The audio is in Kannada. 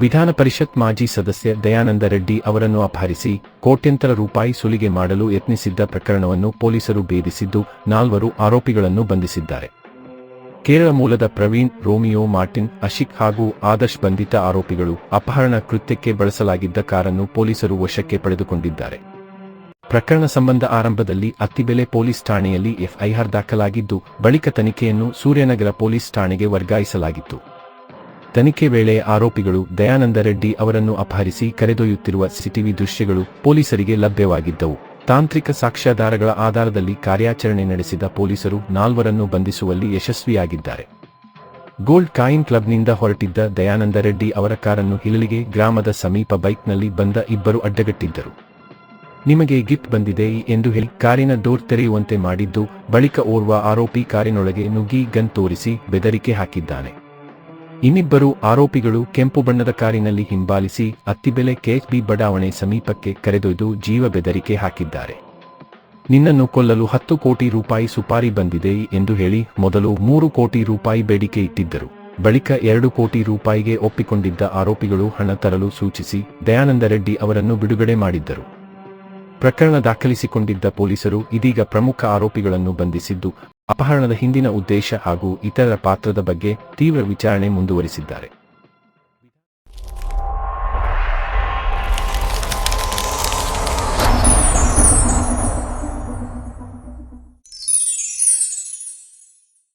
ವಿಧಾನ ಪರಿಷತ್ ಮಾಜಿ ಸದಸ್ಯ ದಯಾನಂದ ರೆಡ್ಡಿ ಅವರನ್ನು ಅಪಹರಿಸಿ ಕೋಟ್ಯಂತರ ರೂಪಾಯಿ ಸುಲಿಗೆ ಮಾಡಲು ಯತ್ನಿಸಿದ್ದ ಪ್ರಕರಣವನ್ನು ಪೊಲೀಸರು ಭೇದಿಸಿದ್ದು 4 ಆರೋಪಿಗಳನ್ನು ಬಂಧಿಸಿದ್ದಾರೆ. ಕೇರಳ ಮೂಲದ ಪ್ರವೀಣ್, ರೋಮಿಯೋ, ಮಾರ್ಟಿನ್, ಅಶಿಕ್ ಹಾಗೂ ಆದರ್ಶ್ ಬಂಧಿತ ಆರೋಪಿಗಳು ಅಪಹರಣ ಕೃತ್ಯಕ್ಕೆ ಬಳಸಲಾಗಿದ್ದ ಕಾರನ್ನು ಪೊಲೀಸರು ವಶಕ್ಕೆ ಪಡೆದುಕೊಂಡಿದ್ದಾರೆ. ಪ್ರಕರಣ ಸಂಬಂಧ ಆರಂಭದಲ್ಲಿ ಅತ್ತಿಬೆಲೆ ಪೊಲೀಸ್ ಠಾಣೆಯಲ್ಲಿ ಎಫ್ಐಆರ್ ದಾಖಲಾಗಿದ್ದು, ಬಳಿಕ ತನಿಖೆಯನ್ನು ಸೂರ್ಯನಗರ ಪೊಲೀಸ್ ಠಾಣೆಗೆ ವರ್ಗಾಯಿಸಲಾಗಿತ್ತು. ತನಿಖೆ ವೇಳೆ ಆರೋಪಿಗಳು ದಯಾನಂದ ರೆಡ್ಡಿ ಅವರನ್ನು ಅಪಹರಿಸಿ ಕರೆದೊಯ್ಯುತ್ತಿರುವ ಸಿಸಿಟಿವಿ ದೃಶ್ಯಗಳು ಪೊಲೀಸರಿಗೆ ಲಭ್ಯವಾಗಿದ್ದವು. ತಾಂತ್ರಿಕ ಸಾಕ್ಷ್ಯಾಧಾರಗಳ ಆಧಾರದಲ್ಲಿ ಕಾರ್ಯಾಚರಣೆ ನಡೆಸಿದ ಪೊಲೀಸರು 4ರನ್ನು ಬಂಧಿಸುವಲ್ಲಿ ಯಶಸ್ವಿಯಾಗಿದ್ದಾರೆ. ಗೋಲ್ಡ್ ಕಾಯಿನ್ ಕ್ಲಬ್ನಿಂದ ಹೊರಟಿದ್ದ ದಯಾನಂದ ರೆಡ್ಡಿ ಅವರ ಕಾರನ್ನು ಹಿಳಲಿಗೆ ಗ್ರಾಮದ ಸಮೀಪ ಬೈಕ್ನಲ್ಲಿ ಬಂದ ಇಬ್ಬರು ಅಡ್ಡಗಟ್ಟಿದ್ದರು. ನಿಮಗೆ ಗಿಫ್ಟ್ ಬಂದಿದೆ ಎಂದು ಹೇಳಿ ಕಾರಿನ ಡೋರ್ ತೆರೆಯುವಂತೆ ಮಾಡಿದ್ದು, ಬಳಿಕ ಓರ್ವ ಆರೋಪಿ ಕಾರಿನೊಳಗೆ ನುಗ್ಗಿ ಗನ್ ತೋರಿಸಿ ಬೆದರಿಕೆ ಹಾಕಿದ್ದಾನೆ. ಇನ್ನಿಬ್ಬರು ಆರೋಪಿಗಳು ಕೆಂಪು ಬಣ್ಣದ ಕಾರಿನಲ್ಲಿ ಹಿಂಬಾಲಿಸಿ ಅತ್ತಿಬೆಲೆ ಕೆಎಚ್ಬಿ ಬಡಾವಣೆ ಸಮೀಪಕ್ಕೆ ಕರೆದೊಯ್ದು ಜೀವ ಬೆದರಿಕೆ ಹಾಕಿದ್ದಾರೆ. ನಿನ್ನನ್ನು ಕೊಲ್ಲಲು 10 ಕೋಟಿ ರೂಪಾಯಿ ಸುಪಾರಿ ಬಂದಿದೆ ಎಂದು ಹೇಳಿ ಮೊದಲು 3 ಕೋಟಿ ರೂಪಾಯಿ ಬೇಡಿಕೆ ಇಟ್ಟಿದ್ದರು. ಬಳಿಕ 2 ಕೋಟಿ ರೂಪಾಯಿಗೆ ಒಪ್ಪಿಕೊಂಡಿದ್ದ ಆರೋಪಿಗಳು ಹಣ ತರಲು ಸೂಚಿಸಿ ದಯಾನಂದ ರೆಡ್ಡಿ ಅವರನ್ನು ಬಿಡುಗಡೆ ಮಾಡಿದ್ದರು. ಪ್ರಕರಣ ದಾಖಲಿಸಿಕೊಂಡಿದ್ದ ಪೊಲೀಸರು ಇದೀಗ ಪ್ರಮುಖ ಆರೋಪಿಗಳನ್ನು ಬಂಧಿಸಿದ್ದು, ಅಪಹರಣದ ಹಿಂದಿನ ಉದ್ದೇಶ ಹಾಗೂ ಇತರರ ಪಾತ್ರದ ಬಗ್ಗೆ ತೀವ್ರ ವಿಚಾರಣೆ ಮುಂದುವರಿಸಿದ್ದಾರೆ.